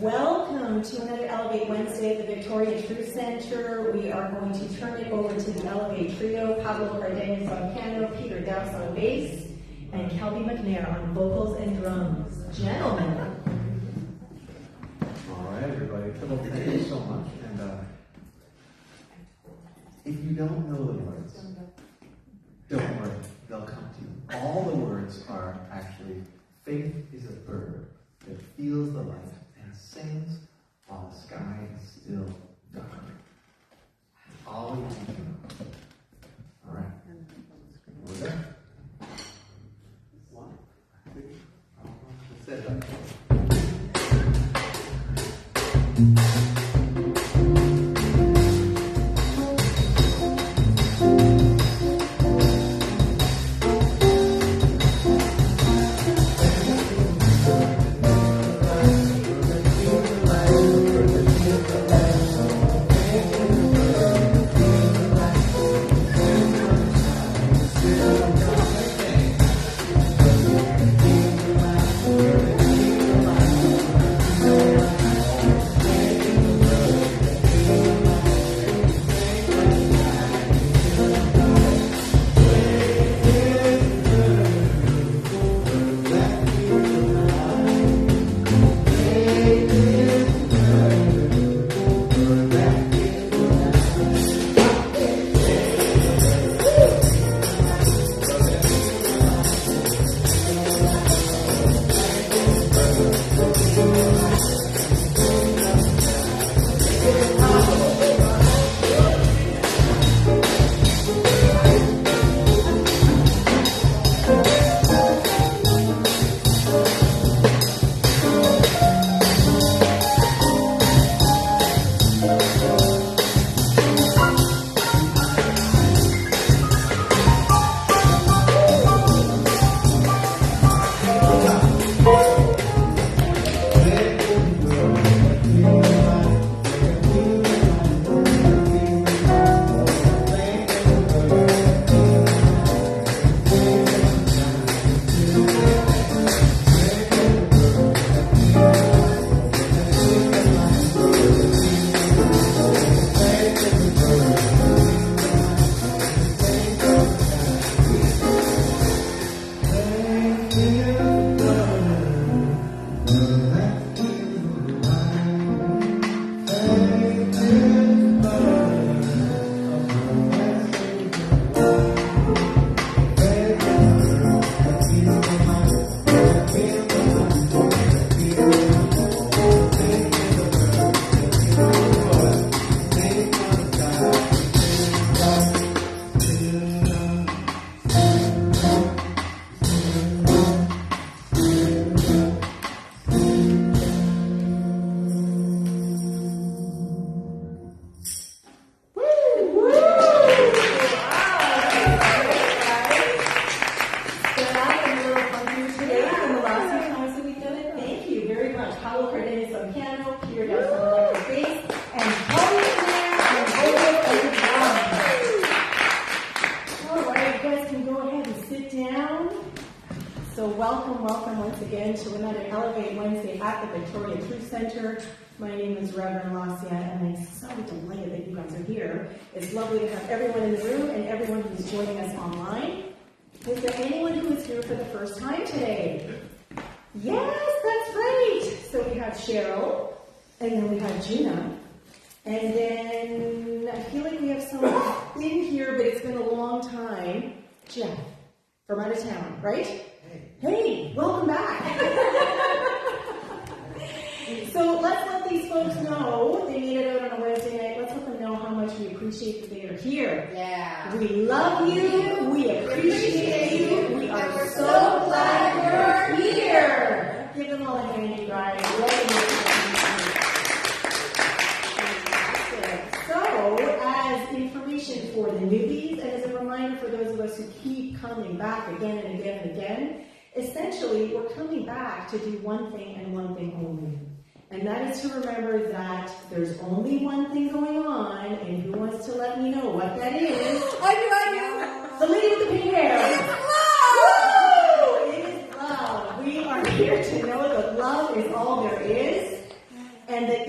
Welcome to another Elevate Wednesday at the Victoria Truth Center. We are going to turn it over to the Elevate Trio, Pablo Cardenas on piano, Peter Dowse on bass, and Kelby McNair on vocals and drums. Gentlemen. All right, everybody. Well, thank you so much. And if you don't know the words, don't worry, they'll come to you. All the words are actually, faith is a bird that feels the light and sings while the sky is still dark. All you need to know. All right. We're there. 1, 2, set up. My name is Reverend Lesia, and I'm so delighted that you guys are here. It's lovely to have everyone in the room and everyone who's joining us online. Is there anyone who is here for the first time today? Yes, that's right. So we have Cheryl, and then we have Gina, and then I feel like we have someone in here, but it's been a long time. Jeff, from out of town, right? Hey, welcome back. So let's let these folks know they made it out on a Wednesday night. Let's let them know how much we appreciate that they are here. Yeah. We love you. We appreciate you. We are so glad you're here. Give them all a hand, you guys. So, as information for the newbies, and as a reminder for those of us who keep coming back again and again and again, essentially, we're coming back to do one thing and one thing only. And that is to remember that there's only one thing going on, and who wants to let me know what that is? I The lady with the pink hair. do. Woo! It is love. We are here to know that love is all there is.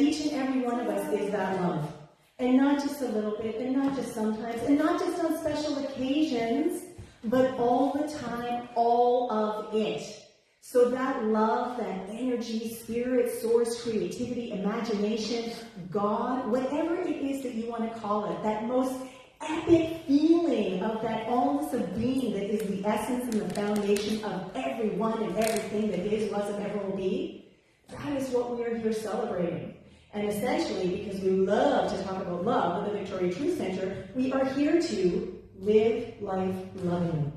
each and every one of us is that love. And not just a little bit, and not just sometimes, and not just on special occasions, but all the time, all of it. So that love, that energy, spirit, source, creativity, imagination, God, whatever it is that you want to call it, that most epic feeling of that allness of being that is the essence and the foundation of everyone and everything that is, was, and ever will be, that is what we are here celebrating. And essentially, because we love to talk about love at the Victoria Truth Center, we are here to live life loving.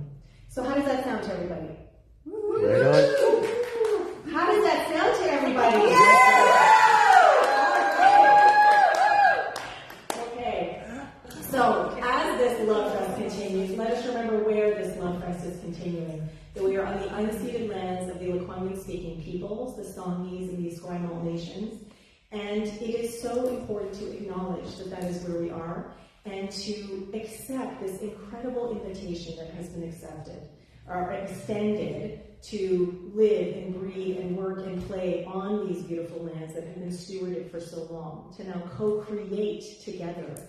So how does that sound to everybody? Right on. How does that sound to everybody? Okay. So as this Love Fest continues, let us remember where this Love Fest is continuing. That we are on the unceded lands of the Lekwungen-speaking peoples, the Songhees and the Esquimalt nations. And it is so important to acknowledge that that is where we are and to accept this incredible invitation that has been accepted or extended to live and breathe and work and play on these beautiful lands that have been stewarded for so long, to now co-create together.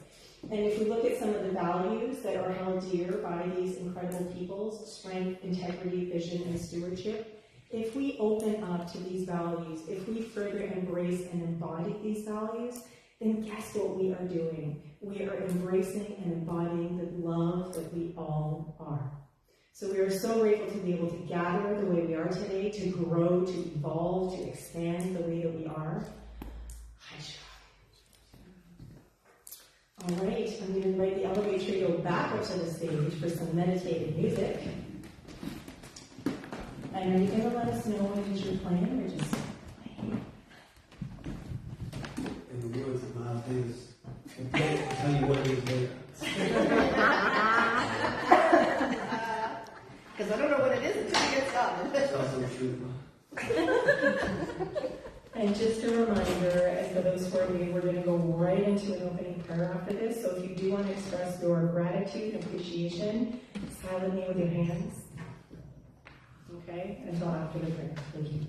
And if we look at some of the values that are held dear by these incredible peoples, strength, integrity, vision, and stewardship, if we open up to these values, if we further embrace and embody these values, then guess what we are doing? We are embracing and embodying the love that we all are. So we are so grateful to be able to gather the way we are today, to grow, to evolve, to expand the way that we are. All right, I'm going to invite the Elevate Trio back up to the stage for some meditative music. And are you going to let us know what it is you're playing, or just playing? In the words of Miles Davis, I can't tell you what it is later. Because I don't know what it is until you get started. It's also true. And just a reminder, as for those who are new, we're going to go right into an opening prayer after this. So if you do want to express your gratitude and appreciation, silently with your hands. Okay? Until after the prayer. Thank you.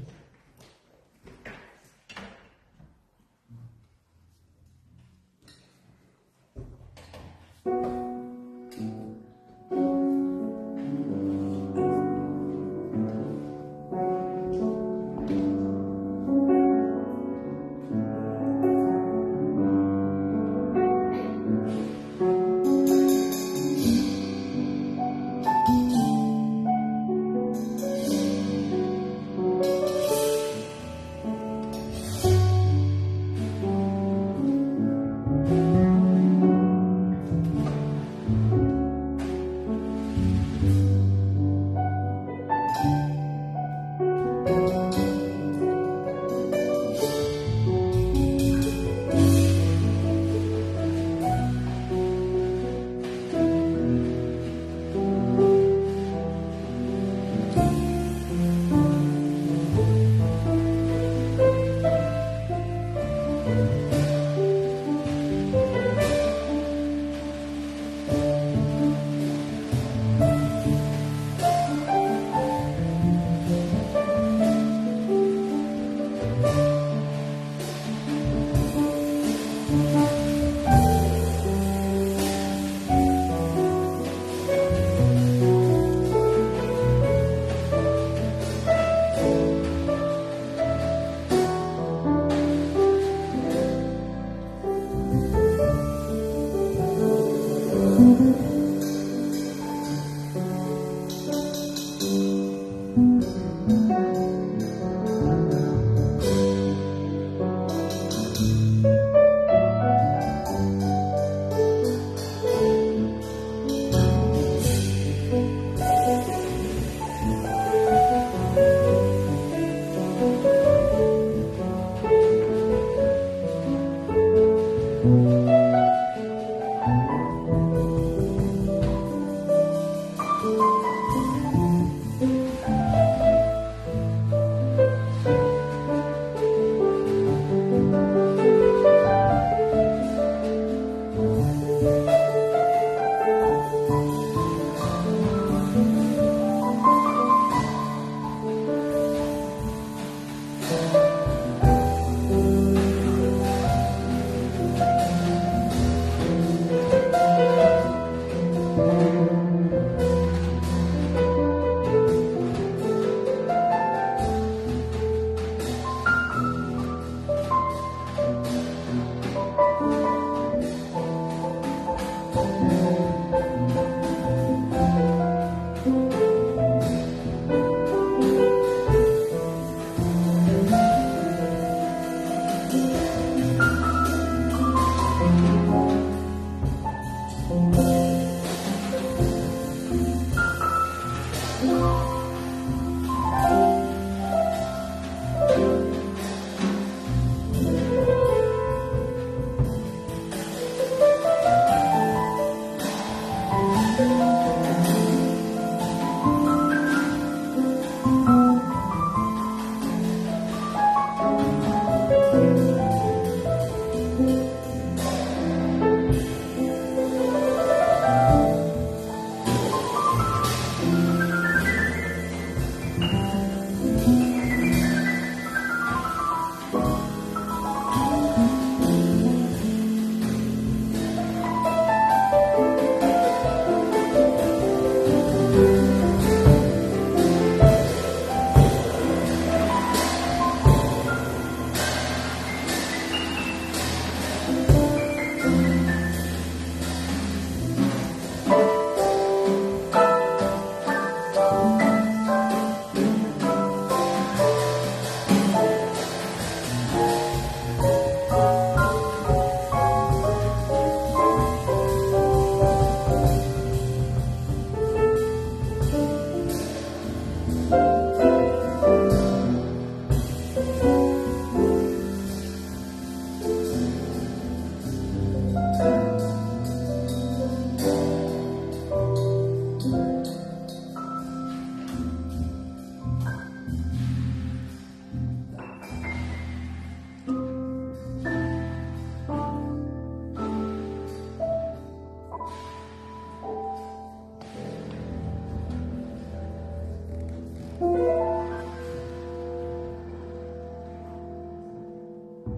I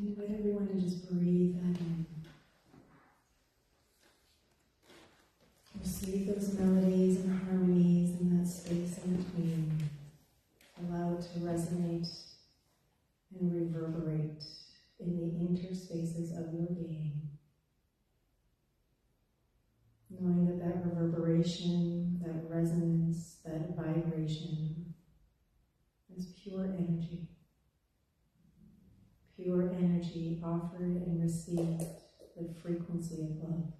invite everyone to just breathe that in. Receive those melodies and harmonies in that space in between. Allow it to resonate and reverberate in the interspaces of your being. Knowing that that reverberation, that resonance, that vibration is pure energy. Pure energy offered and received, the frequency of love.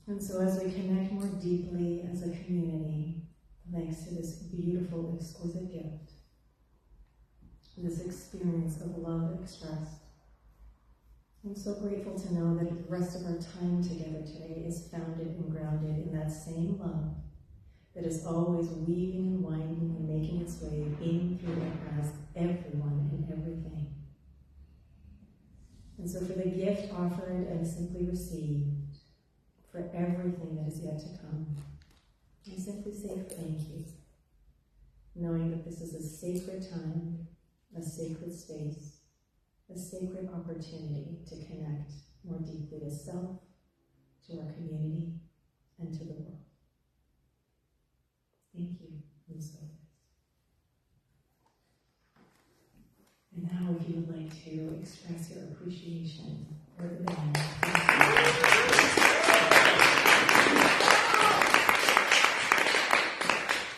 And so as we connect more deeply as a community, thanks to this beautiful, exquisite gift, this experience of love expressed, I'm so grateful to know that the rest of our time together today is founded and grounded in that same love that is always weaving and winding and making its way in, through, and past everyone and everything. And so for the gift offered and simply received, for everything that is yet to come, I simply say thank you, knowing that this is a sacred time, a sacred space, a sacred opportunity to connect more deeply to self, to our community, and to the world. Thank you, and so. And now if you would like to express your appreciation for the band.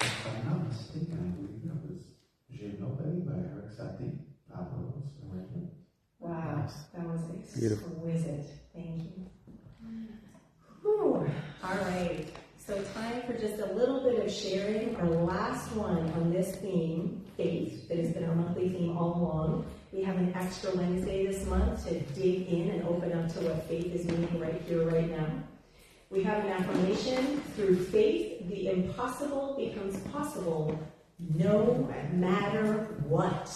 If I'm not mistaken, I believe that was Je Nobody by Eric Satie, Pablo's arrangement. Wow, that was Beautiful. exquisite. Thank you. Whew. All right, so time for just a little bit of sharing. Our last one on this theme, faith, that has been our monthly theme all along. We have an extra Wednesday this month to dig in and open up to what faith is meaning right here, right now. We have an affirmation: through faith, the impossible becomes possible, no matter what.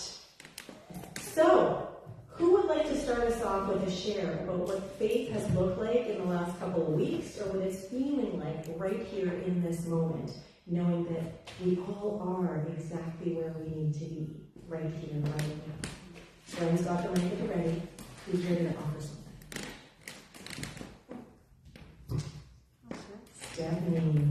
So, who would like to start us off with a share about what faith has looked like in the last couple of weeks, or what it's feeling like right here in this moment, knowing that we all are exactly where we need to be, right here, right now. Friends got the blanket ready. Who's ready to offer something? Stephanie.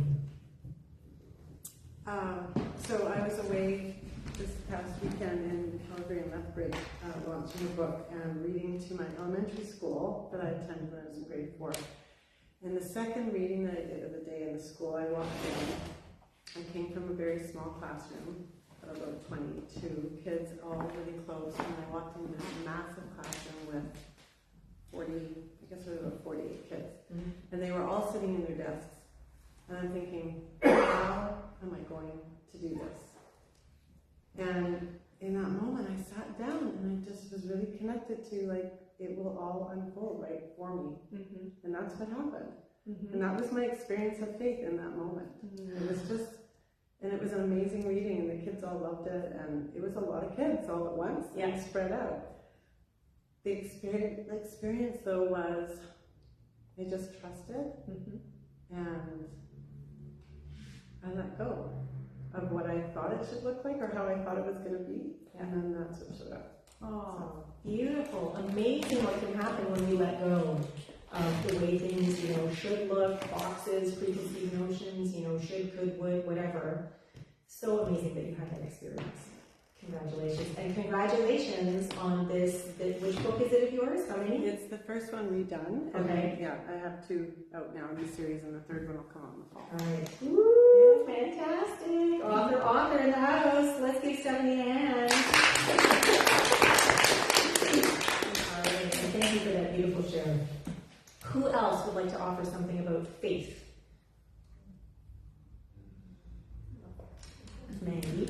So I was away this past weekend in Calgary and Lethbridge, launching a book and reading to my elementary school that I attended when I was in grade 4. And the second reading that I did of the day in the school, I walked in. I came from a very small classroom, about 22 kids, all really close, and I walked in this massive classroom with 40, I guess there were about 48 kids. Mm-hmm. And they were all sitting in their desks. And I'm thinking, how am I going to do this? And in that moment, I sat down and I just was really connected to, like, it will all unfold right for me. Mm-hmm. And that's what happened. Mm-hmm. And that was my experience of faith in that moment. Mm-hmm. It was just, and it was an amazing reading, and the kids all loved it, and it was a lot of kids all at once, and spread out. The experience though was, I just trusted, and I let go of what I thought it should look like or how I thought it was going to be, and then that's what showed up. Oh, beautiful. Amazing what can happen when we let go of the way things, should look, boxes, preconceived notions, should, could, would, whatever. So amazing that you had that experience. Congratulations. And congratulations on this, which book is it of yours? How many? It's the first one redone. And Okay. yeah, I have 2 out now in the series, and the third one will come out in the fall. All right. Woo, fantastic. Author in the house. Let's give Stephanie a hand. All right, and thank you for that beautiful share. Who else would like to offer something about faith? Maggie.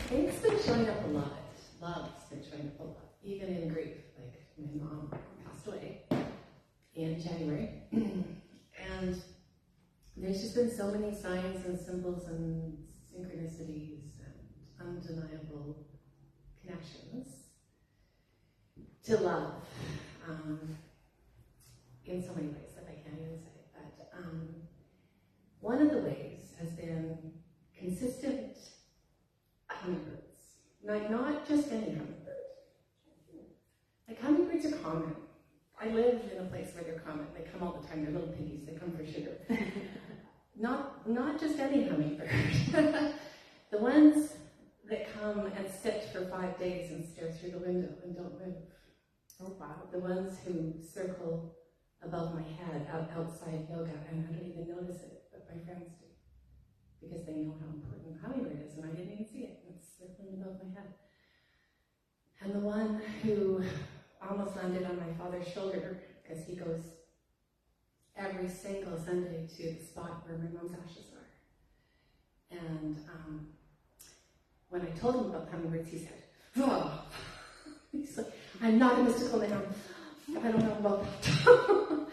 Faith's been showing up a lot. Love's been showing up a lot, even in grief. Like, my mom passed away in January, and there's just been so many signs and symbols and synchronicities and undeniable connections. to love in so many ways that I can't even say. But one of the ways has been consistent hummingbirds. Not just any hummingbird. Like hummingbirds are common. I live in a place where they're common. They come all the time. They're little piggies. They come for sugar. Not just any hummingbird. The ones that come and sit for 5 days and stare through the window and don't move. Oh, wow. The ones who circle above my head outside yoga, and I don't even notice it, but my friends do. Because they know how important hummingbird is, and I didn't even see it. It's circling above my head. And the one who almost landed on my father's shoulder, because he goes every single Sunday to the spot where my mom's ashes are. And when I told him about the hummingbirds, he said, "Oh." He's like, "I'm not a mystical man. I don't know about that."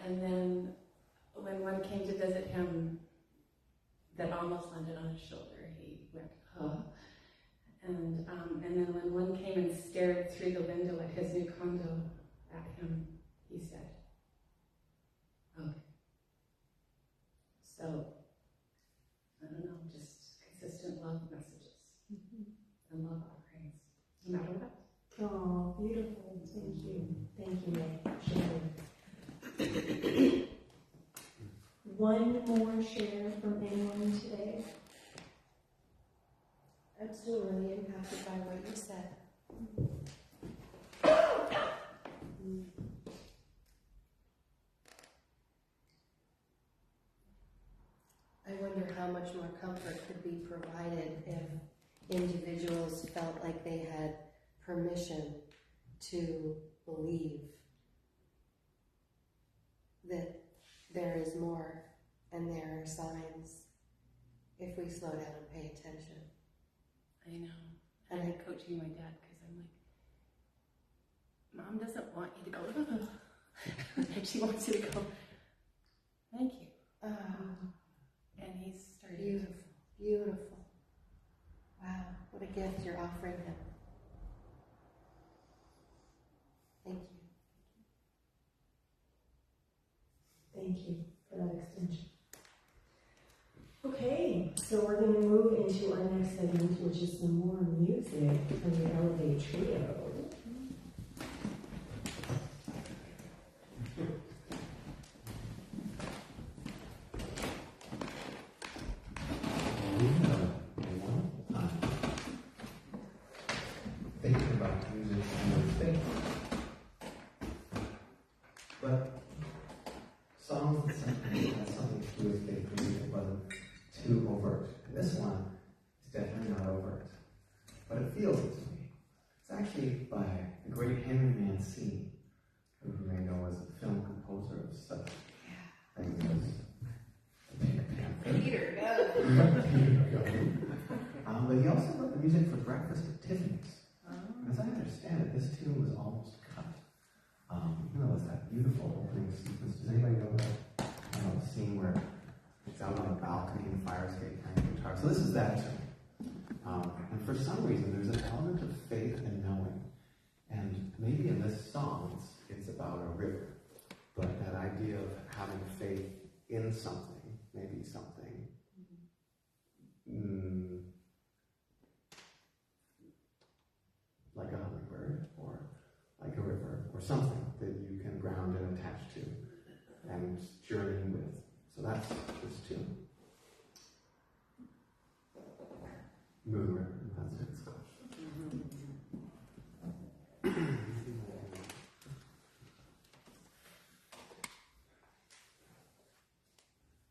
And then when one came to visit him that almost landed on his shoulder, he went, "Huh." And then when one came and stared through the window at his new condo at him, he said, "Okay." So, I don't know, just consistent love messages. And love offerings, no matter what. Oh, beautiful. Thank you. Thank you, May, for sharing. One more share from anyone today? I'm still really impacted by what you said. I wonder how much more comfort could be provided if individuals felt like they had permission to believe that there is more and there are signs if we slow down and pay attention. I know. And I'm coaching my dad because I'm like, Mom doesn't want you to go. She wants you to go, "Thank you." And he's starting. Beautiful, beautiful. Wow, what a gift you're offering him. Thank you. Thank you for that extension. Okay, so we're going to move into our next segment, which is some more music from the Elevate Trio. Thinking about music and faith. But songs that sometimes have something to do with faith for me that wasn't too overt. And this one is definitely not overt, but it feels it to me. It's actually by the great Henry Mancini, who you may know as a film composer of such things as The Pink Panther. Peter, But he also wrote the music for Breakfast at Tiffany's. As I understand it, this tune was almost cut. Even though it's that beautiful opening sequence. Does anybody know that? The scene where it's out on a balcony and the fire escape playing guitar. So this is that tune. And for some reason, there's an element of faith and knowing. And maybe in this song, it's about a river. But that idea of having faith in something, maybe something like a hummingbird or like a river or something that you can ground and attach to and journey with. So that's this tune. Moon River, that's what it's called.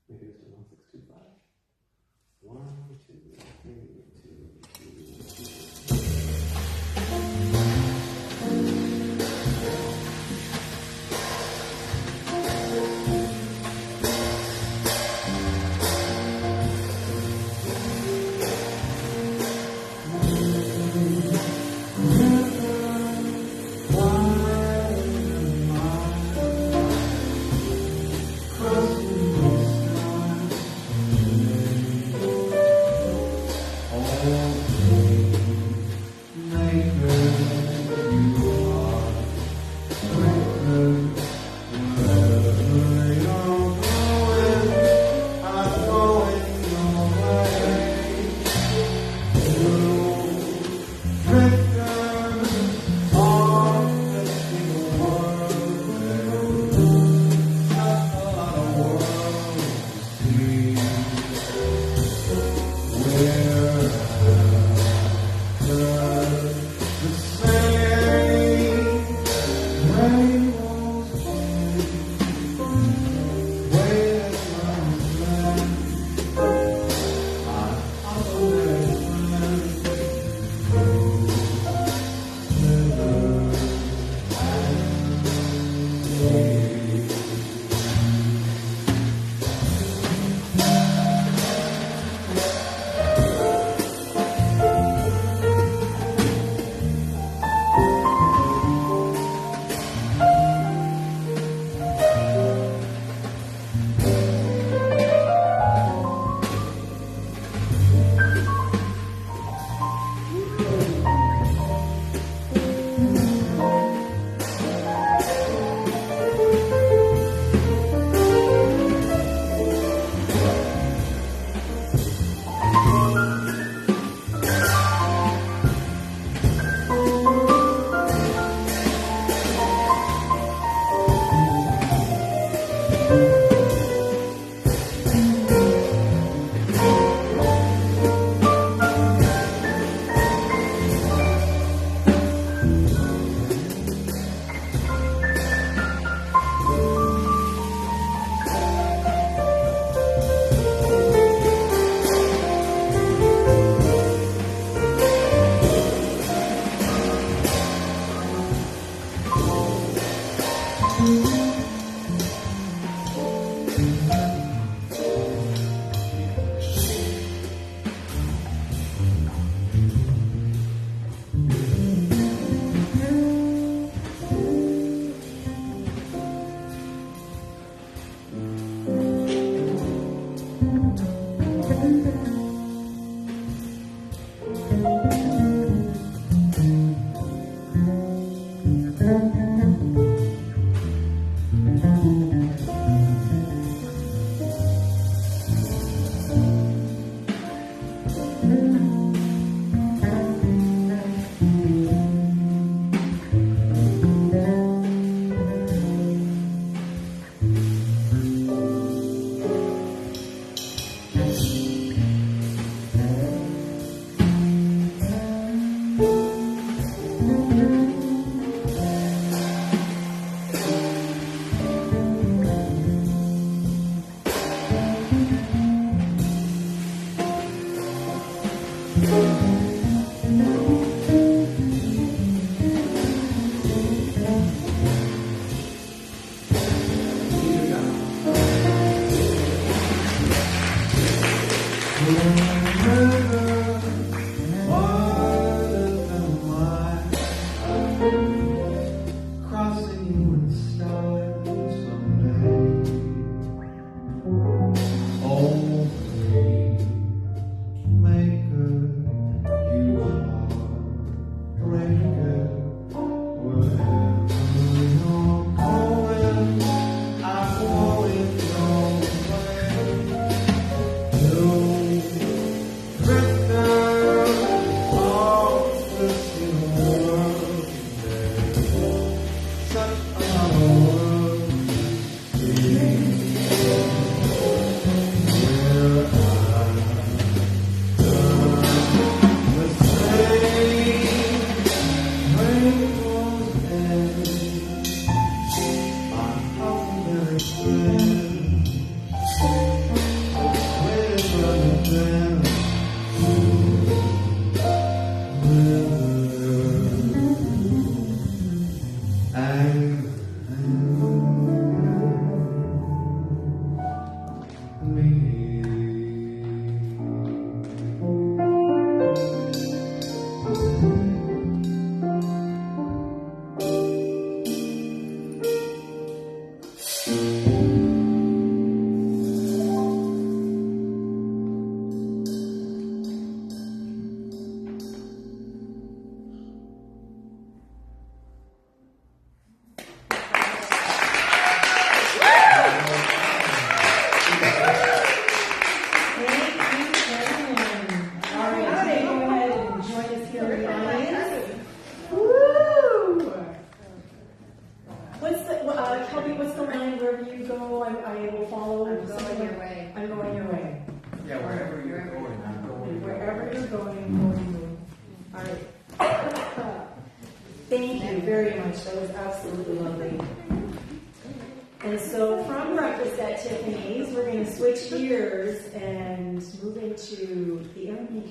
Maybe it's 1625. 1, 2, 3, 2, 3.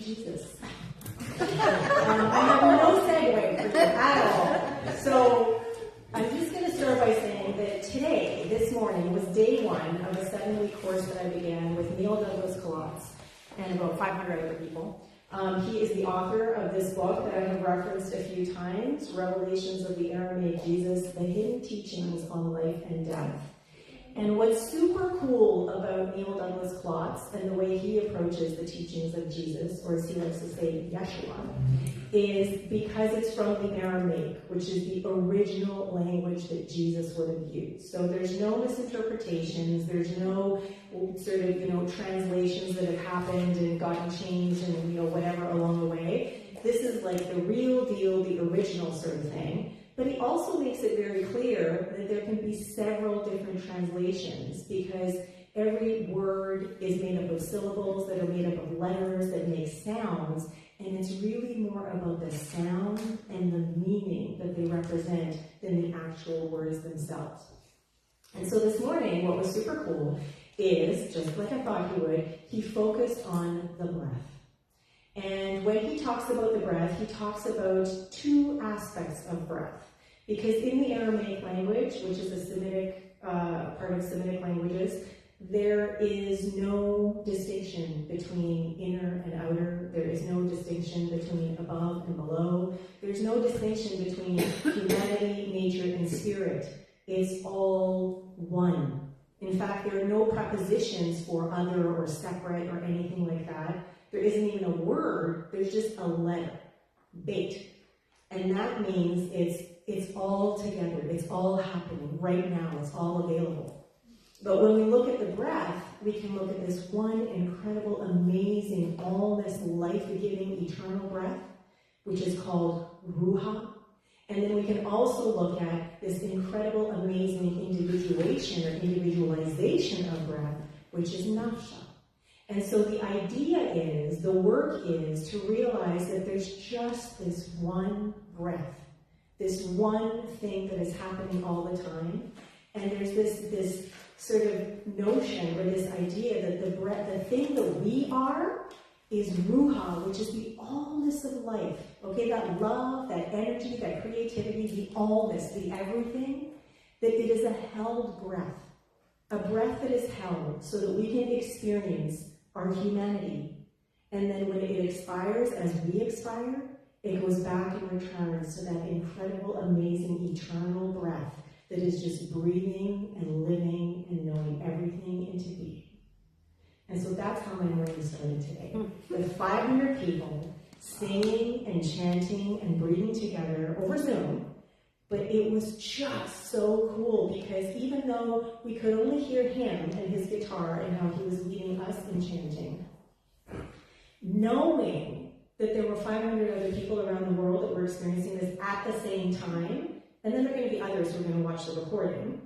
Jesus. I have no segue for you at all. So I'm just going to start by saying that today, this morning, was day one of a 7-week course that I began with Neil Douglas Kohut and about 500 other people. He is the author of this book that I have referenced a few times, Revelations of the Aramaic Jesus, The Hidden Teachings on Life and Death. And what's super cool about Neil Douglas Kohut and the way he approaches the teachings of Jesus, or as he likes to say, Yeshua, is because it's from the Aramaic, which is the original language that Jesus would have used. So there's no misinterpretations, there's no sort of, translations that have happened and gotten changed and, whatever along the way. This is like the real deal, the original sort of thing. But he also makes it very clear that there can be several different translations because every word is made up of syllables that are made up of letters that make sounds, and it's really more about the sound and the meaning that they represent than the actual words themselves. And so this morning, what was super cool is, just like I thought he would, he focused on the breath. And when he talks about the breath, he talks about two aspects of breath. Because in the Aramaic language, which is a Semitic, part of Semitic languages, there is no distinction between inner and outer. There is no distinction between above and below. There's no distinction between humanity, nature, and spirit. It's all one. In fact, there are no prepositions for other or separate or anything like that. There isn't even a word. There's just a letter, bait. And that means it's all together. It's all happening right now. It's all available. But when we look at the breath, we can look at this one incredible, amazing, all this life-giving, eternal breath, which is called ruha. And then we can also look at this incredible, amazing individuation or individualization of breath, which is nafsha. And so the idea is, the work is to realize that there's just this one breath, this one thing that is happening all the time. And there's this sort of notion or this idea that the breath, the thing that we are, is ruha, which is the allness of life. Okay, that love, that energy, that creativity, the allness, the everything, that it is a held breath. A breath that is held so that we can experience our humanity. And then when it expires, as we expire, it goes back and returns to that incredible, amazing, eternal breath that is just breathing and living and knowing everything into being. And so that's how my morning started today. With 500 people singing and chanting and breathing together over Zoom. But it was just so cool because even though we could only hear him and his guitar and how he was leading us in chanting, knowing that there were 500 other people around the world that were experiencing this at the same time, and then there are going to be others who are going to watch the recording,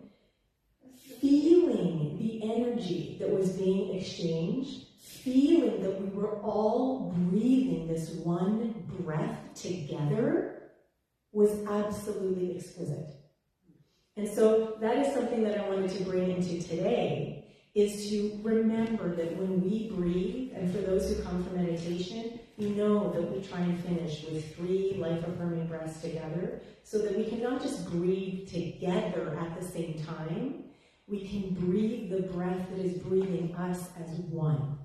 feeling the energy that was being exchanged, feeling that we were all breathing this one breath together was absolutely exquisite. And so that is something that I wanted to bring into today, is to remember that when we breathe, and for those who come from meditation, you know that we try and finish with 3 life-affirming breaths together, so that we can not just breathe together at the same time, we can breathe the breath that is breathing us as one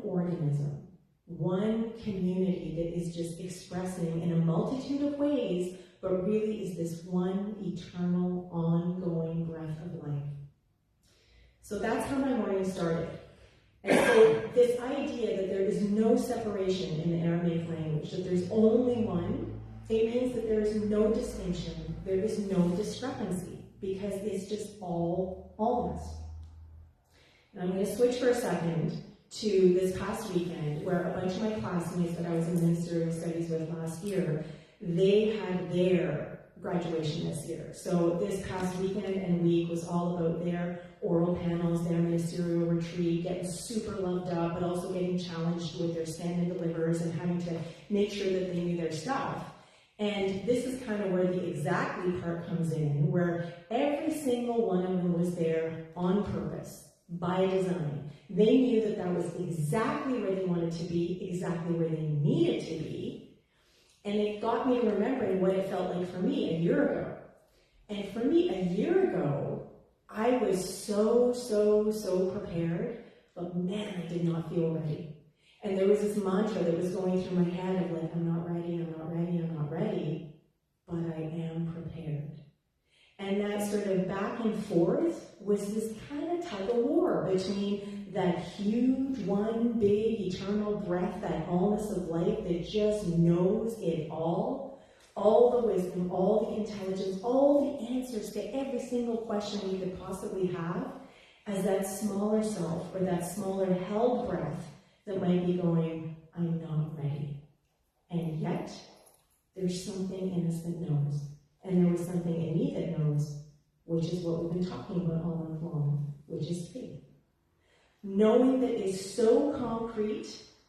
organism, one community that is just expressing in a multitude of ways, but really is this one eternal, ongoing breath of life. So that's how my morning started. And so this idea that there is no separation in the Aramaic language, that there's only one, it means that there is no distinction, there is no discrepancy, because it's just all allness. And I'm going to switch for a second to this past weekend, where a bunch of my classmates that I was in ministerial studies with last year, they had their graduation this year. So this past weekend and week was all about their oral panels, their ministerial retreat, getting super loved up, but also getting challenged with their stand and delivers and having to make sure that they knew their stuff. And this is kind of where the exactly part comes in, where every single one of them was there on purpose, by design. They knew that that was exactly where they wanted to be, exactly where they needed to be. And it got me remembering what it felt like for me a year ago. And for me, a year ago, I was so prepared, but man, I did not feel ready. And there was this mantra that was going through my head of like, I'm not ready, I'm not ready, I'm not ready, but I am prepared. And that sort of back and forth was this kind of tug of war between that huge, one big, eternal breath, that allness of life that just knows it all the wisdom, all the intelligence, all the answers to every single question we could possibly have, as that smaller self or that smaller held breath that might be going, I'm not ready. And yet, there's something in us that knows. And there was something in me that knows, which is what we've been talking about all month long, which is faith. Knowing that is so concrete,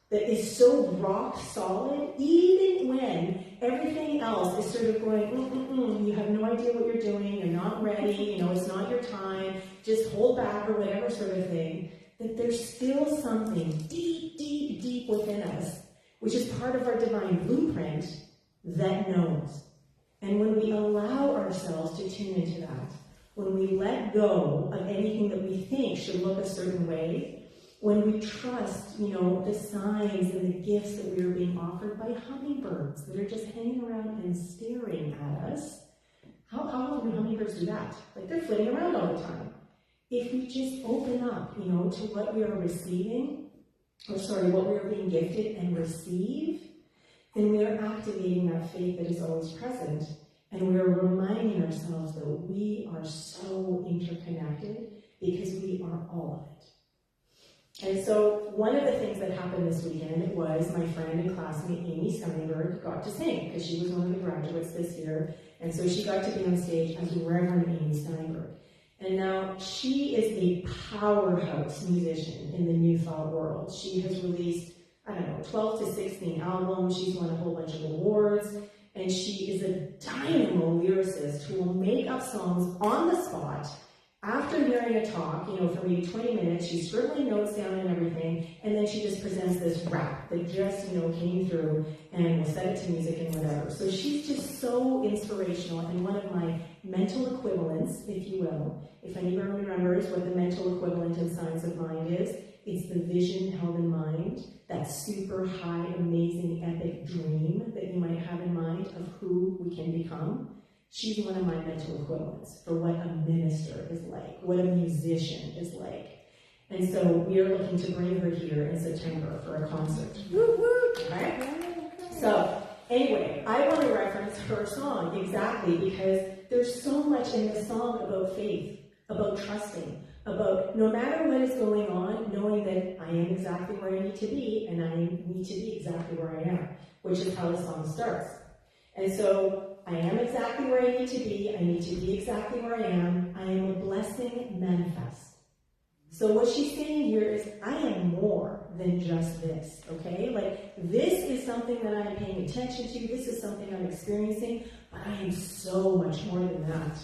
that is so rock solid, even when everything else is sort of going, you have no idea what you're doing, you're not ready, it's not your time, just hold back or whatever sort of thing, that there's still something deep within us, which is part of our divine blueprint, that knows. And when we allow ourselves to tune into that, when we let go of anything that we think should look a certain way, when we trust, the signs and the gifts that we are being offered by hummingbirds that are just hanging around and staring at us. How long do hummingbirds do that? Like, they're flitting around all the time. If we just open up, to what we are receiving, what we are being gifted and receive, then we are activating that faith that is always present, and we are reminding ourselves that we are so interconnected because we are all of it. And so one of the things that happened this weekend was my friend and classmate Amy Steinberg got to sing, because she was one of the graduates this year, and so she got to be on stage as Reverend Amy Steinberg. And now she is a powerhouse musician in the New Thought world. She has released, 12 to 16 albums. She's won a whole bunch of awards. And she is a dynamo lyricist who will make up songs on the spot after hearing a talk, for maybe 20 minutes. She's scribbling notes down and everything. And then she just presents this rap that just, came through and will set it to music and whatever. So she's just so inspirational and one of my mental equivalents, if you will. If anyone remembers what the mental equivalent in Science of Mind is, it's the vision held in mind, that super high, amazing, epic dream that you might have in mind of who we can become. She's one of my mental equivalents for what a minister is like, what a musician is like. And so we are looking to bring her here in September for a concert. Okay? So, anyway, I want to reference her song exactly because there's so much in the song about faith, about trusting, about no matter what is going on, knowing that I am exactly where I need to be, and I need to be exactly where I am, which is how the song starts. And so, I am exactly where I need to be exactly where I am a blessing manifest. So what she's saying here is, I am more than just this, okay? Like, this is something that I'm paying attention to, this is something I'm experiencing, but I am so much more than that.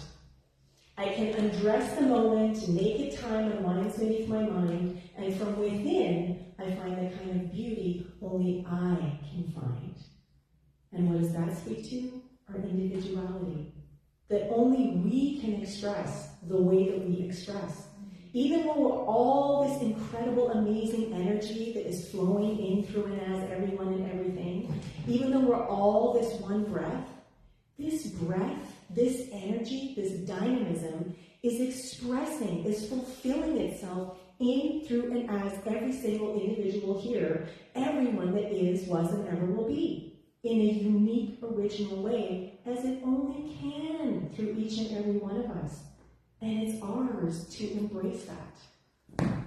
I can undress the moment, naked time unwinds beneath my mind, and from within, I find the kind of beauty only I can find. And what does that speak to? Our individuality. That only we can express the way that we express. Even when we're all this incredible, amazing energy that is flowing in through and as everyone and everything, even though we're all this one breath, this energy, this dynamism is expressing, is fulfilling itself in, through, and as every single individual here, everyone that is, was, and ever will be, in a unique, original way, as it only can through each and every one of us. And it's ours to embrace that.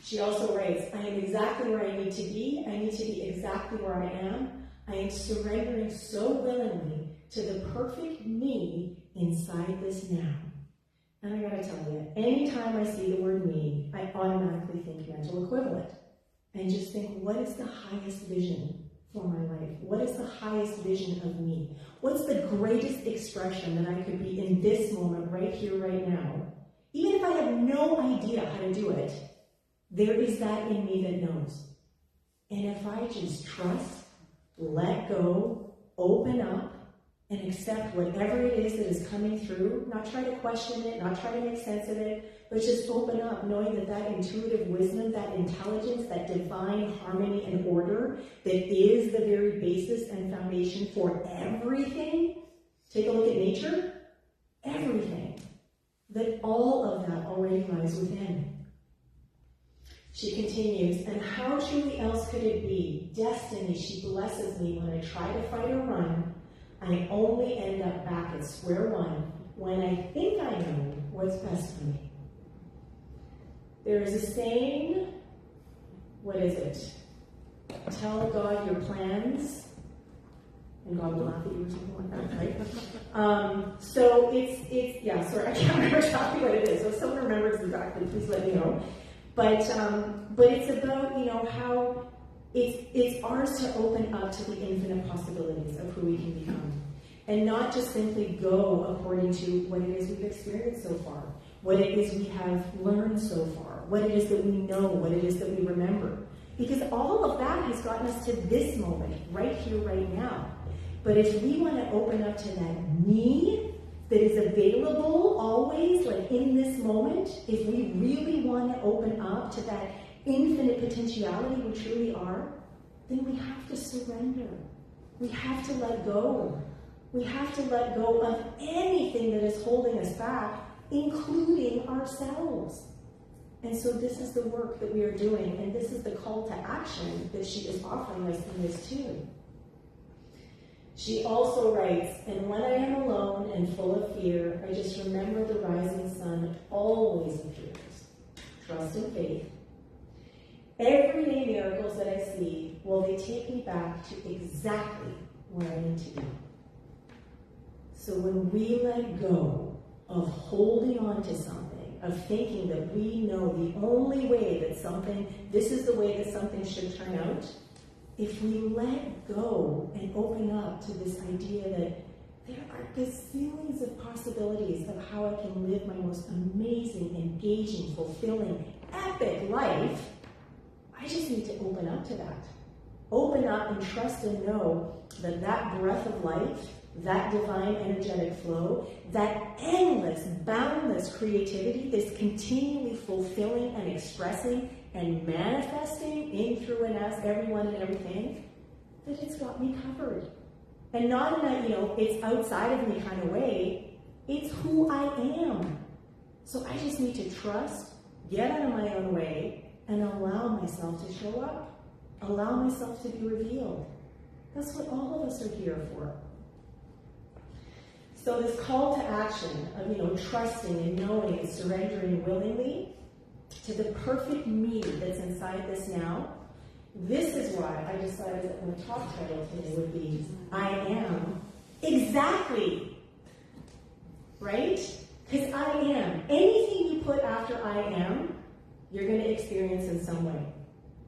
She also writes, I am exactly where I need to be. I need to be exactly where I am. I am surrendering so willingly to the perfect me inside this now. And I gotta tell you, anytime I see the word me, I automatically think mental equivalent. And just think, what is the highest vision for my life? What is the highest vision of me? What's the greatest expression that I could be in this moment, right here, right now? Even if I have no idea how to do it, there is that in me that knows. And if I just trust, let go, open up, and accept whatever it is that is coming through, not try to question it, not try to make sense of it, but just open up, knowing that that intuitive wisdom, that intelligence, that divine harmony and order that is the very basis and foundation for everything. Take a look at nature. Everything. That all of that already lies within. She continues, and how truly else could it be? Destiny, she blesses me when I try to fight or run. I only end up back at square one when I think I know what's best for me. There is a saying, what is it? Tell God your plans, and God will laugh at you or something like that, right? So it's sorry, I can't remember exactly what it is. So if someone remembers exactly, please let me know. But it's about, how it's ours to open up to the infinite possibilities of who we can become. And not just simply go according to what it is we've experienced so far, what it is we have learned so far, what it is that we know, what it is that we remember. Because all of that has gotten us to this moment, right here, right now. But if we want to open up to that me that is available always, like in this moment, if we really want to open up to that infinite potentiality we truly are, then we have to surrender. We have to let go. We have to let go of anything that is holding us back, including ourselves. And so this is the work that we are doing, and this is the call to action that she is offering us in this too. She also writes, and when I am alone and full of fear, I just remember the rising sun always appears. Trust and faith. Everyday miracles that I see, well, they take me back to exactly where I need to be. So when we let go of holding on to something, of thinking that we know the only way that this is the way that something should turn out, if we let go and open up to this idea that there are gazillions of possibilities of how I can live my most amazing, engaging, fulfilling, epic life, I just need to open up to that. Open up and trust and know that that breath of life, that divine energetic flow, that endless, boundless creativity that's continually fulfilling and expressing and manifesting in, through, and as everyone and everything, that it's got me covered. And not in that, it's outside of me kind of way, it's who I am. So I just need to trust, get out of my own way, and allow myself to show up. Allow myself to be revealed. That's what all of us are here for. So this call to action of, trusting and knowing and surrendering willingly to the perfect me that's inside this now, this is why I decided that my talk title today would be, I am exactly, right? Because I am. Anything you put after I am, you're going to experience in some way.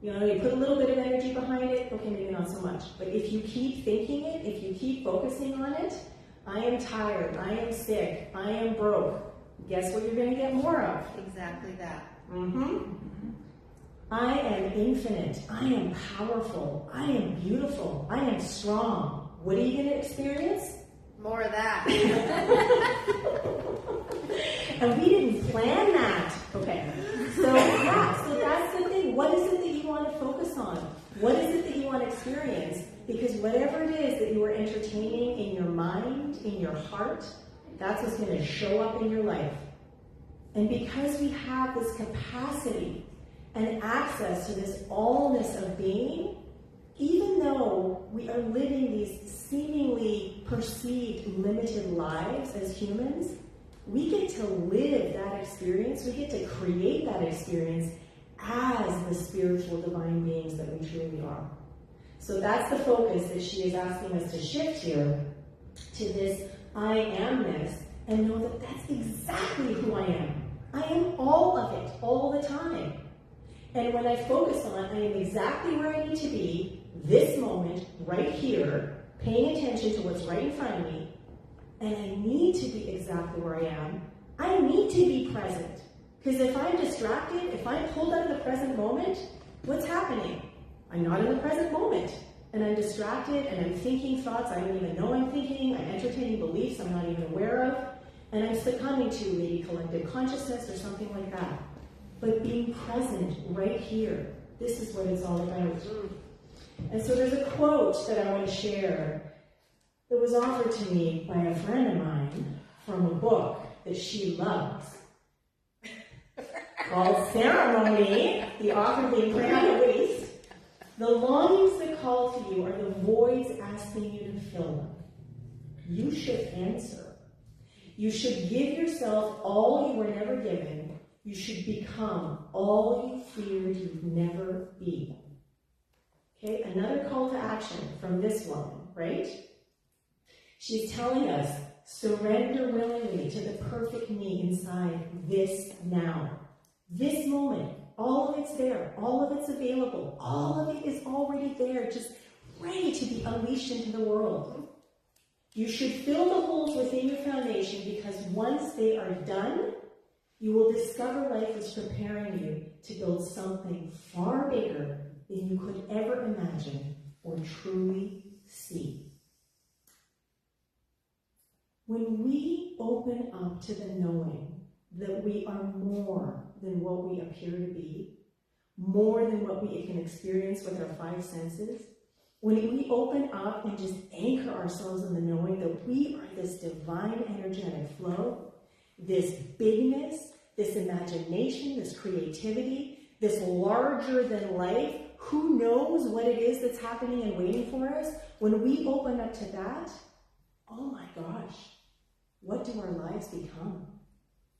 You put a little bit of energy behind it, okay, maybe not so much. But if you keep thinking it, if you keep focusing on it, I am tired, I am sick, I am broke. Guess what you're going to get more of? Exactly that. I am infinite. I am powerful. I am beautiful. I am strong. What are you going to experience? More of that. And we didn't plan that. Okay. So that's the thing. What is it that you want to focus on? What is it that you want to experience? Because whatever it is that you are entertaining in your mind, in your heart, that's what's going to show up in your life. And because we have this capacity and access to this allness of being, even though we are living these seemingly perceived limited lives as humans, we get to live that experience, we get to create that experience as the spiritual divine beings that we truly are. So that's the focus that she is asking us to shift here, to this I amness, and know that that's exactly who I am. I am all of it, all the time. And when I focus on I am exactly where I need to be, this moment, right here, paying attention to what's right in front of me, and I need to be exactly where I am, I need to be present. Because if I'm distracted, if I'm pulled out of the present moment, what's happening? I'm not in the present moment. And I'm distracted, and I'm thinking thoughts I don't even know I'm thinking, I'm entertaining beliefs I'm not even aware of, and I'm succumbing to maybe collective consciousness or something like that. But being present right here, this is what it's all about. And so there's a quote that I want to share that was offered to me by a friend of mine from a book that she loves called Ceremony, the author being Brianna Weiss. The longings that call to you are the voids asking you to fill them. You should answer. You should give yourself all you were never given. You should become all you feared you'd never be. Okay, another call to action from this woman, right? She's telling us, surrender willingly to the perfect me inside this now. This moment, all of it's there, all of it's available, all of it is already there, just ready to be unleashed into the world. You should fill the holes within your foundation because once they are done, you will discover life is preparing you to build something far bigger than you could ever imagine or truly see. When we open up to the knowing that we are more than what we appear to be, more than what we can experience with our five senses, when we open up and just anchor ourselves in the knowing that we are this divine energetic flow, this bigness, this imagination, this creativity, this larger than life, who knows what it is that's happening and waiting for us, when we open up to that, oh my gosh, what do our lives become?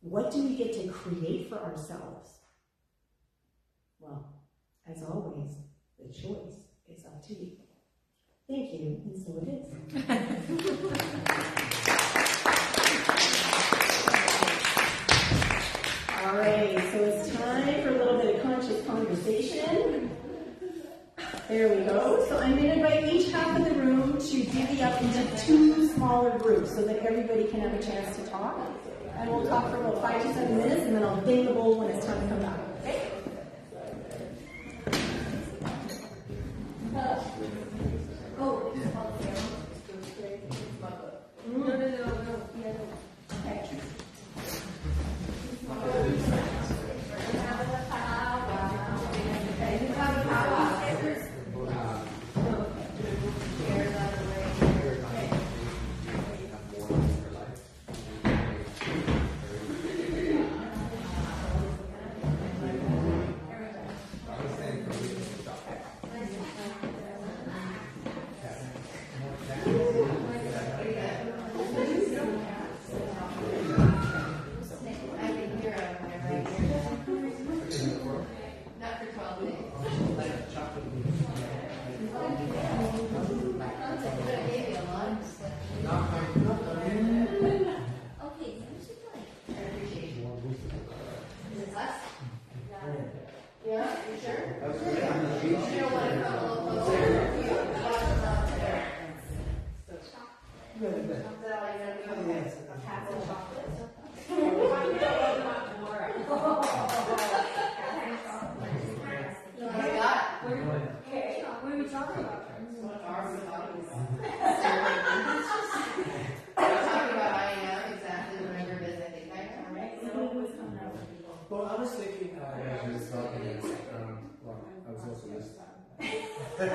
What do we get to create for ourselves? Well, as always, the choice is up to you. Thank you, and so it is. All right, so it's time for a little bit of conscious conversation. There we go. So I'm going to invite each half of the room to divvy up into two smaller groups so that everybody can have a chance to talk. And we'll talk for about 5 to 7 minutes, and then I'll ding the bowl when it's time to come back. Okay? Oh, it's called No. Okay. Well, I was thinking, as you were talking, well, I was also listening. But,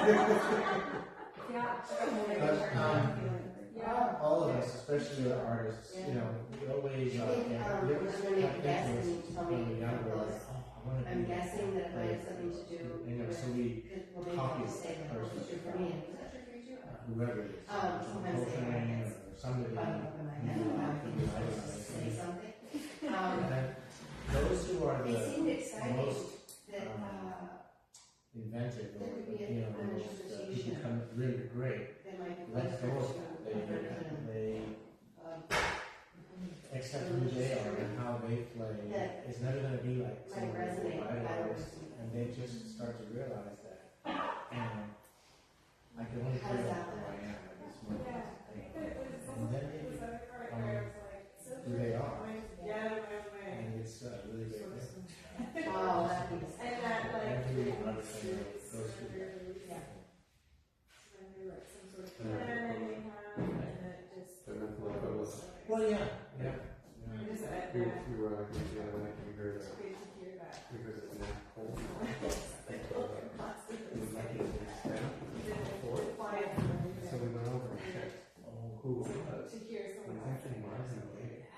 all of us, especially the artists, you know, we always have influence when we younger, like, oh, I want to I'm be guessing that it might have something to do you know, so we copy the person, whoever it is, Coltrane or somebody, say something. and those who are It seemed the exciting most that inventive, or, there could be you know, an the most, who interpretation become really great, that might be let go of closer that. to They accept who they are and how they play. It's never going to be like some idolized, and they just start to realize that, I can only play who I am at this moment. And then they become who they are. And it's a really great thing. wow, that means Every artist goes through that. Well, yeah. We were like the other night and we heard it's not cold. It was like it was so we went over and checked who it was. It was actually Mars and Lesia.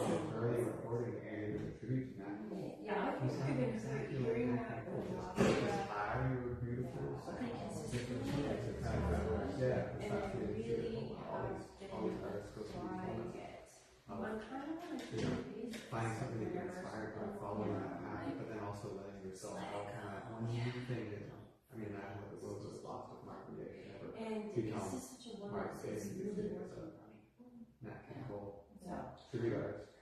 An early recording and it was a tribute to Nat Cole. He sounded exactly like Nat Cole. His eyes were beautiful. Different shades of kind of it's not beautiful. All these artists go through find something to get inspired by, following that path, but then also letting yourself out on that one thing that, I mean, I know the world was lost with Mark and Dave never become Mark Dave as a Nat Campbell tribute artist.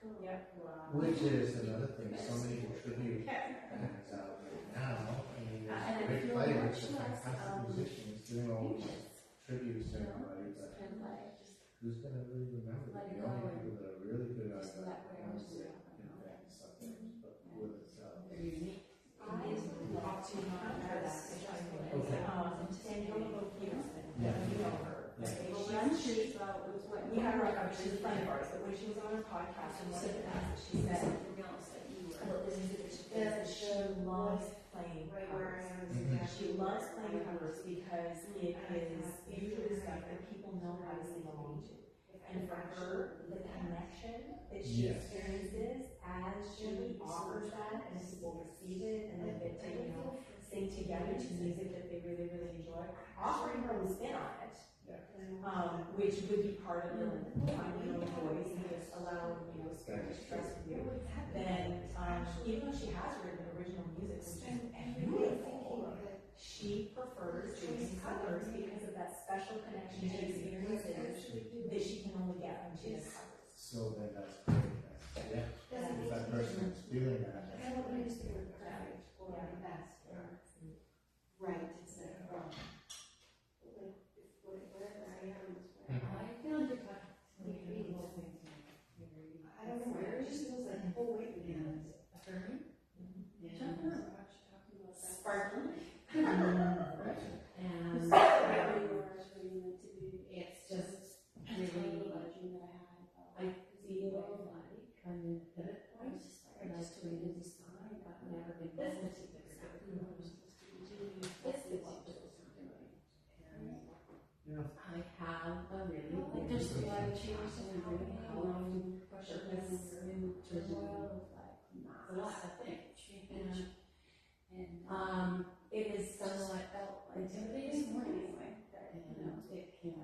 Which is another thing, so many tribute bands out right now. I mean, there's great players and fantastic musicians doing all these tributes to everybody, but who's going to really remember them? The only people that are really good at that are the ones that invent something, but with itself. We had like a she's a friend of ours, but when she was on her podcast, and one of the things that she said, well, this is that she loves playing covers. She loves playing covers because it is usually stuff that people know how to sing along to. And for her, the connection that she experiences as she offers that, and people receive it, and then get to, sing together to music that they really, really enjoy, offering her own spin on it, which would be part of finding your own voice and just allow, spirit to express with you, then even though she has written original music, which is beautiful, she prefers doing covers because of that special connection she experiences that she can only get from doing covers. So then that's great. If that person is feeling that. I don't use the word perfect or best or right to say wrong. Wherever I am is where I feel like you're talking to me. I don't know where it just feels like, oh wait, And affirming. sparkling. And it's just really, I feel like I'm in a pivot point, and I was doing this design, but never been this particular stuff. This particular something. And I have a really, like, there's a lot of changes and I'm really how long push this new turmoil, like, not a lot of things. And it is somewhat intimidating anyway, that, it can,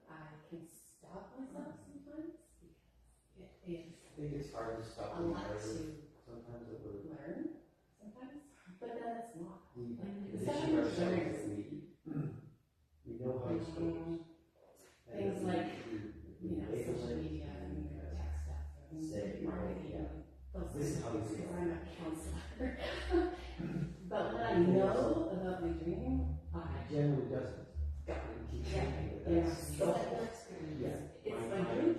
I can stop myself sometimes because it is I think it's hard to stop a lot to sometimes it would. learn, sometimes, but then it's not. We Especially teach with ourselves learning. that we know how to speak. Things like, label social it, media and tech stuff and say, marketing. Those this is things, how you because feel. I'm a counselor. But what I know about my dream, I Generally doesn't. Keep thinking that that's- so Yeah. it's my blueprint.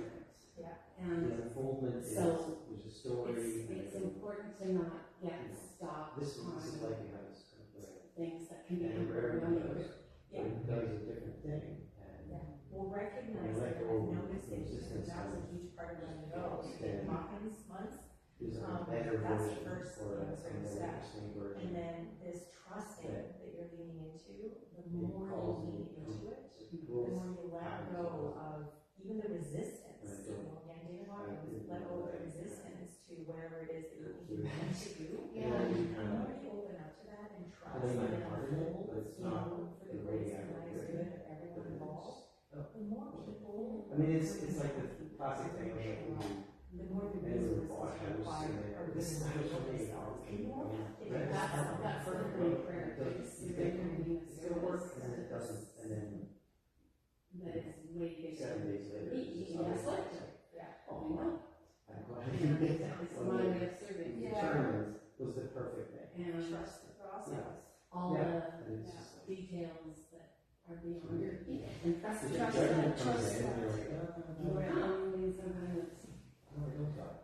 And The unfoldment is, so there's a story. it's important to not get stuck This is on like it has kind of like, things that can be and rarely remembered. does, but it does a different thing. And We'll recognize that I've noticed it because that was a huge part of letting go. Yeah. Hawkins months, there's a better that's the version first, or a sort of more step. interesting And version. then this trusting that you're leaning into, the It more calls you lean me into it, to the growth. more you let go of even the resistance. Again, David Hawkins, let go of the resistance to whatever it is that you're thinking you need to do. Yeah. The more you open up to that and trust And then and I'm part of it, unfold, but it's not for the the way grace I and would highest do good it. of everyone But involved, it's- the more people. I mean, it's like the classic thing of like, The more the when we resources bought a house required and are this is really how for it's themselves. made. The more Right. That's sort of my prayer. You think it's gonna work, and then it doesn't, and then That it's way bigger. 7 days later, it's Yeah, it's like, Yeah. oh, no. I'm glad you did that. It's my way of serving. Determined was the perfect thing. And Trust the process. all Yeah. the And it's just like, details that are beyond your people. And trust if the the trust judgment that comes trust in, that. you're like, oh, You're in something that's no, I don't talk.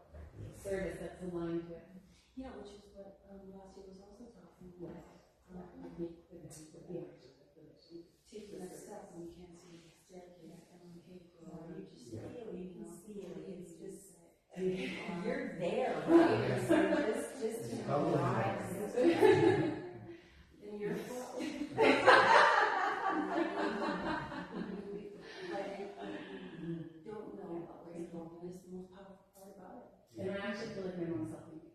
service that's aligned to it. Yeah, which is what last year was also talking about. Take the next step when you can't see the staircase and on cable, or you just You can see it, it's just, and you're there, right? So just It's to probably drive. you're flow. Don't know about where you're going, and it's the most powerful part about it. And I actually feel like my mom's helping me.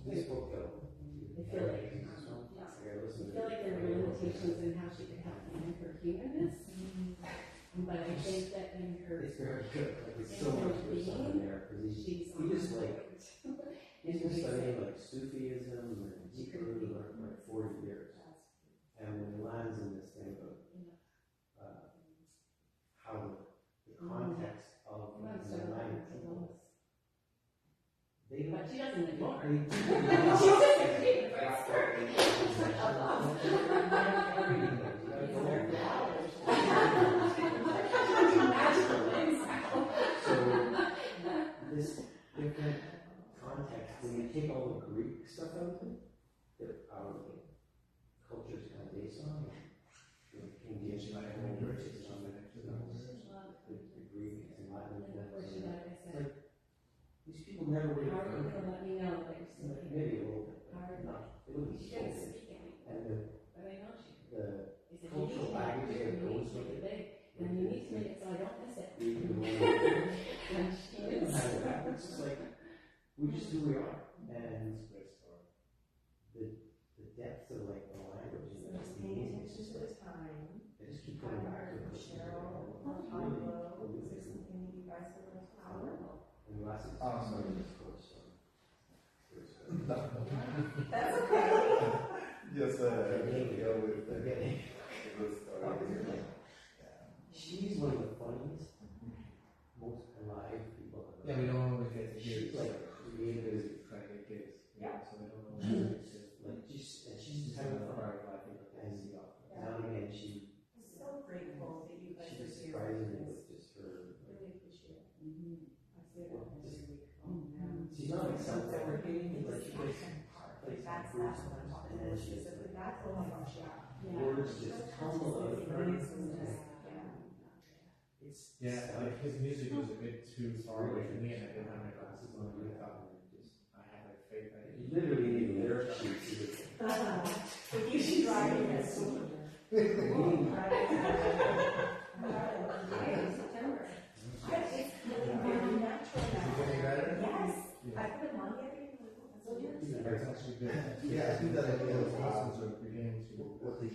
This book, though. I feel like, I gotta listen to there were limitations in how she could help me in her humanness. But I think that in her, It's very good, like, it's so much good stuff in there, because she's he just like, he's been in studying like Sufism and Hebrew for like 40 years. And when he lands in this thing about how the context of the language, they don't. But she doesn't anymore. So this different context, when you take all the Greek stuff out of it, that our culture is kind of based on, King James, never really How are you heard gonna let me know that you're from the speaking? committee a little bit, How are but you? not, it would be She so doesn't rich. speak anything, And but I know she. the He said, you need cultural to make baggage it that big, you need goes to with make it it. big, and you need to make it so I don't miss it. We can go And she is. it's just like, we just who we are. And the depth of like the language and the meaning is just like, I just keep coming back to it. And last it's Awesome. this course, so. That's okay. Just go with the Again, good story. she's one of the funniest, most alive people. Yeah, we don't always get to hear She's like creative, trying to get kids. Yeah. So they don't know. like she's the type of fun. And now and again, she So grateful that you guys just are here. surprises me with just her. Really appreciate it. I say that every week. She's not like self-deprecating, but she just That's what I'm talking about specifically. That's, oh my gosh, yeah. words just tumble out of her. It's Yeah, like his music was a bit too far away from me, and I didn't have my glasses on. I thought I had like faith that you literally need lyric sheets. If you should drive me this September. It's very natural Is it now. getting better? Yes. Yeah. I put it on the other day. It's actually good. Yeah, I think that the idea of, muscles are beginning to what the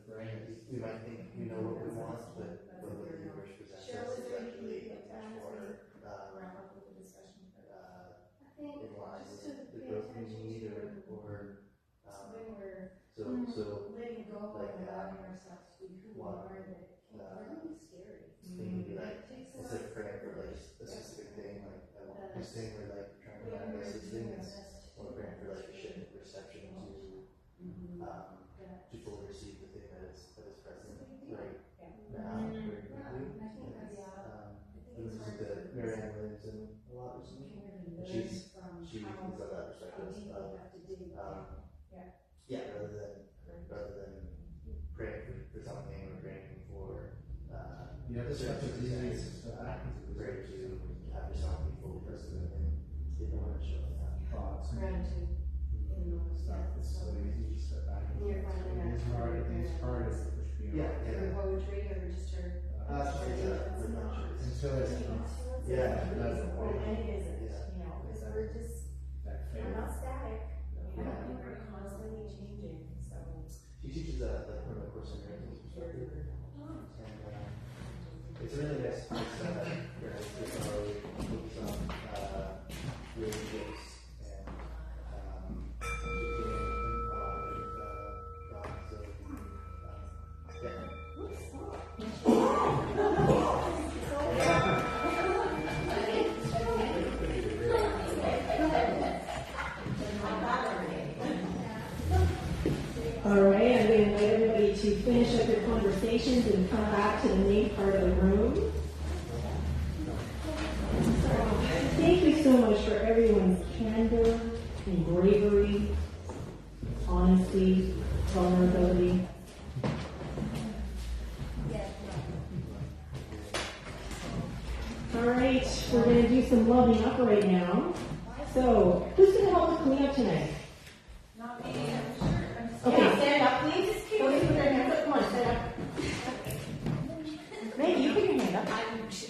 brain. we might think we know what we want, but what the universe presents us is actually much more Wrap up with the discussion. in line with the growth we need, or When we're so letting go like, and allowing ourselves to be who we one, are, that can be really scary. thinking like It takes instead of praying for like a specific thing, like I want this thing, or like trying to manifest this thing, it's more praying for like a shift in perception to fully receive the thing that is present right now, very quickly. And this is the Mary Ann Williams and a lot recently. And she thinks of that perspective of rather than praying for something or praying for The other stuff is easy. pray to have yourself be fully present in the moment showing up. Thoughts and Gratitude. stuff. It's so easy to step back. You're finding out. It's hard to push beyond. Your poetry or just your. Pretty much. Until it's Yeah. And it isn't, you know, because we're just, that we're faith. not static. Yeah. We're constantly changing, so. She teaches that like from a Course in Miracles perspective, and it's a really nice where it's focus on relationships and keeping in awe with God. So yeah. All right, I'm going to invite everybody to finish up your conversations and come back to the main part of the room. Thank you so much for everyone's candor and bravery, honesty, vulnerability. All right, we're going to do some loving up right now. So, who's going to help us clean up tonight? Not me, I'm sure. I'm just. Okay, stand up, please. Don't even put your hands up. Come on, stand up. Maggie, you put your hand up.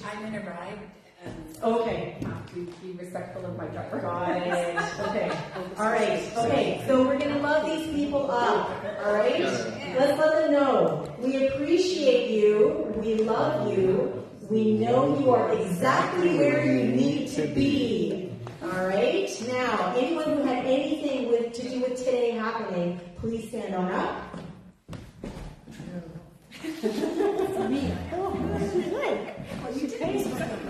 I'm in a ride and Okay. have to be respectful of my driver. Got it. Okay. All right. Okay. So we're gonna love these people up. All right. Let's let them know we appreciate you. We love you. We know you are exactly where you need to be. All right. Now, anyone who had anything to do with today happening, please stand on up.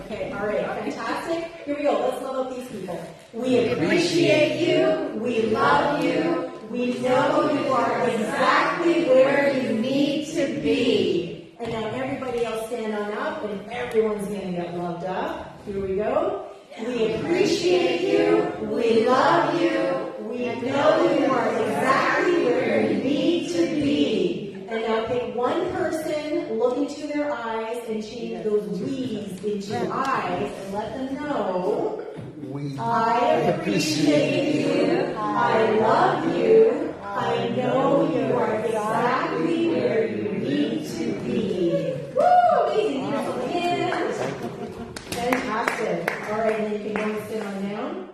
Okay, all right, fantastic. Here we go. Let's love up these people. We appreciate you. We love you. We know you are exactly where you need to be. And now everybody else stand on up, and everyone's going to get loved up. Here we go. We appreciate you. We love you. We know you are exactly where you need to be. And now pick one person, look into their eyes, and change those we's into eyes, and let them know, I appreciate you, I love you, I know you are exactly where you need to be. Woo! Amazing. Beautiful hands. Fantastic. All right, and then you can go and sit on down.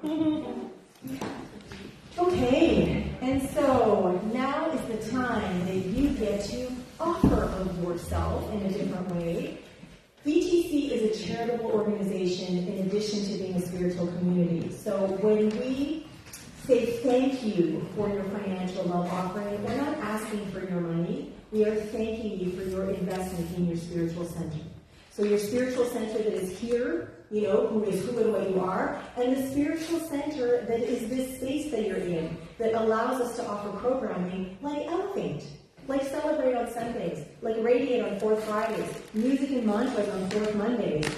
Okay, and so now is the time that you get to offer of yourself in a different way. BTC is a charitable organization in addition to being a spiritual community. So when we say thank you for your financial love offering, we're not asking for your money. We are thanking you for your investment in your spiritual center. So your spiritual center that is here, you know, who is who and what you are, and the spiritual center that is this space that you're in, that allows us to offer programming like Elevate, like Celebrate on Sundays, like Radiate on 4th Fridays, Music and Mantras on 4th Mondays,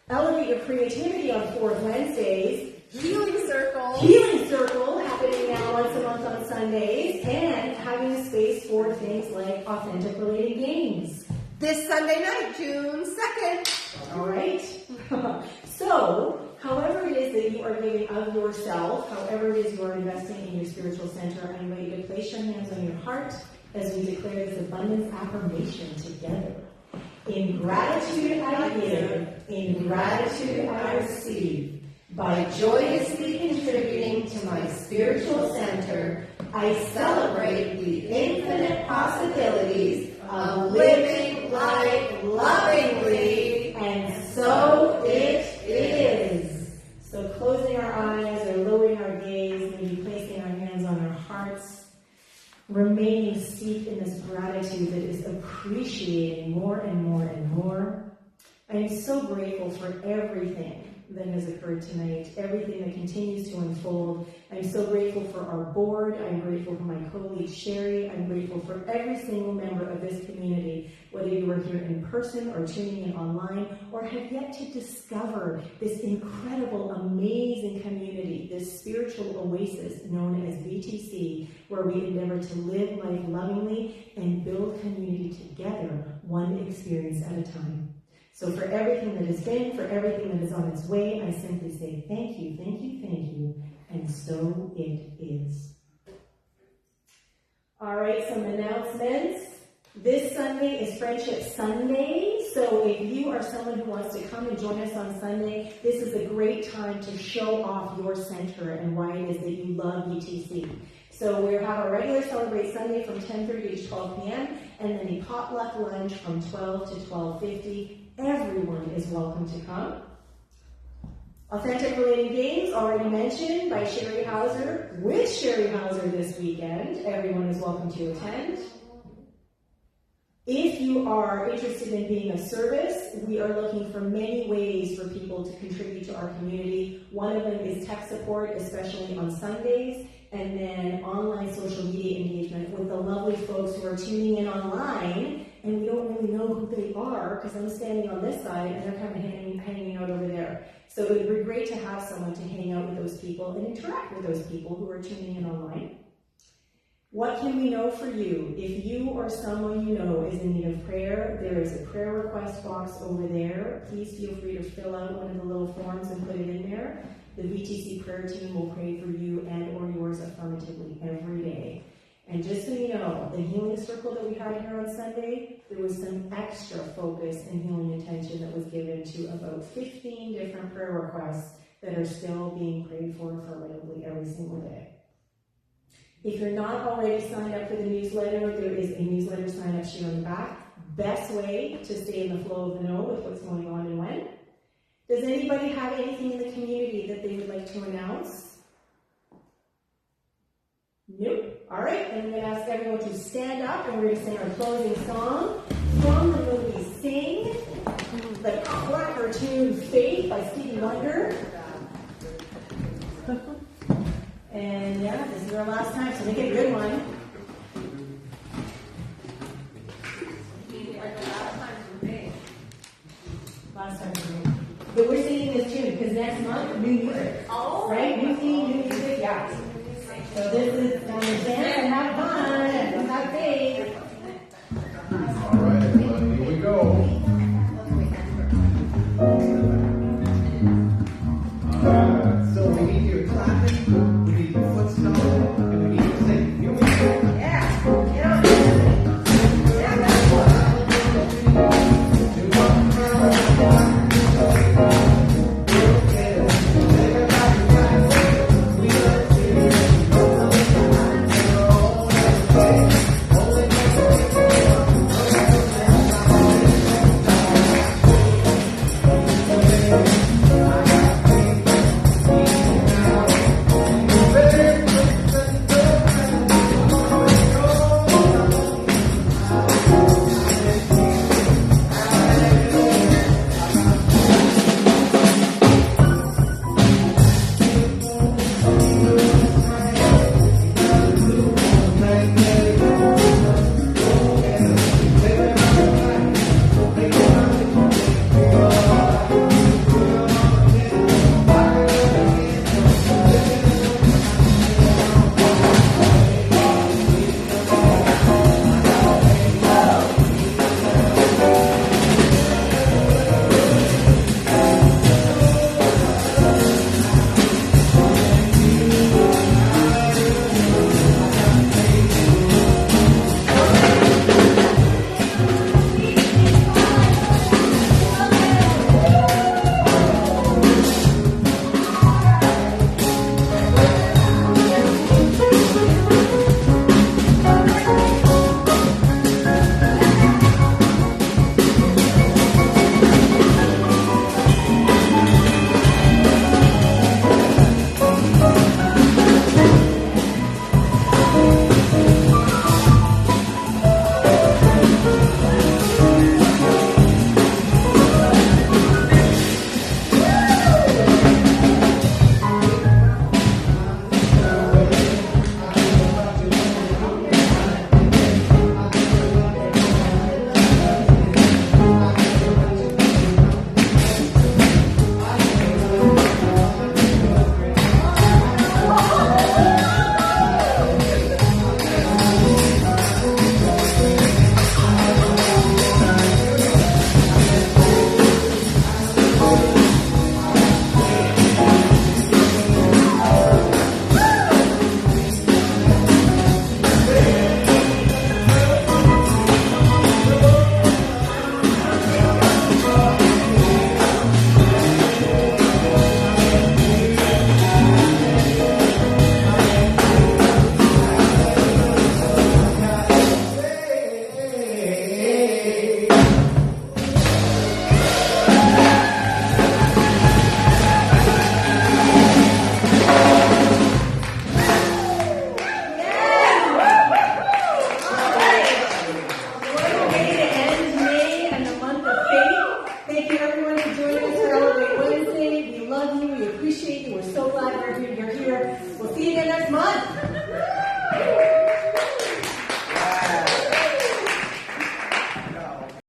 Elevate Your Creativity on 4th Wednesdays, Healing Circle happening now once a month on Sundays, and having a space for things like authentic related games. This Sunday night, June 2nd. All right. So, however it is that you are giving of yourself, however it is you are investing in your spiritual center, I invite you to place your hands on your heart as we declare this abundance affirmation together. In gratitude I give, in gratitude I receive. By joyously contributing to my spiritual center, I celebrate the infinite possibilities of living life lovingly, and so it is. So closing our eyes or lowering our gaze, maybe placing our hands on our hearts, remaining steeped in this gratitude that is appreciating more and more and more. I am so grateful for everything that has occurred tonight, everything that continues to unfold. I'm so grateful for our board. I'm grateful for my colleague Sherry. I'm grateful for every single member of this community, whether you are here in person or tuning in online or have yet to discover this incredible, amazing community, this spiritual oasis known as BTC, where we endeavor to live life lovingly and build community together, one experience at a time. So for everything that has been, for everything that is on its way, I simply say thank you, thank you, thank you, and so it is. All right, some announcements. This Sunday is Friendship Sunday, so if you are someone who wants to come and join us on Sunday, this is a great time to show off your center and why it is that you love BTC. So we have our regular Celebrate Sunday from 10:30 to 12 p.m. and then a potluck lunch from 12 to 12:50. Everyone is welcome to come. Authentic Related Games, already mentioned by Sherry Hauser, with Sherry Hauser this weekend. Everyone is welcome to attend. If you are interested in being of service, we are looking for many ways for people to contribute to our community. One of them is tech support, especially on Sundays, and then online social media engagement with the lovely folks who are tuning in online, and we don't really know who they are because I'm standing on this side and they're kind of hanging out over there. So it would be great to have someone to hang out with those people and interact with those people who are tuning in online. What can we know for you? If you or someone you know is in need of prayer, there is a prayer request box over there. Please feel free to fill out one of the little forms and put it in there. The VTC prayer team will pray for you and or yours affirmatively every day. And just so you know, the healing circle that we had here on Sunday, there was some extra focus and healing attention that was given to about 15 different prayer requests that are still being prayed for affirmatively every single day. If you're not already signed up for the newsletter, there is a newsletter sign-up sheet on the back. Best way to stay in the flow of the know with what's going on and when. Does anybody have anything in the community that they would like to announce? Nope. All right, then I'm going to ask everyone to stand up and we're going to sing our closing song from the movie Sing, the cracker tune Faith by Stevie Wonder. And yeah, this is our last time, so make it a good one. Last time for me. But we're singing this tune because next month, New Year. Right? New theme, new music, yeah. So this is time to dance and have fun.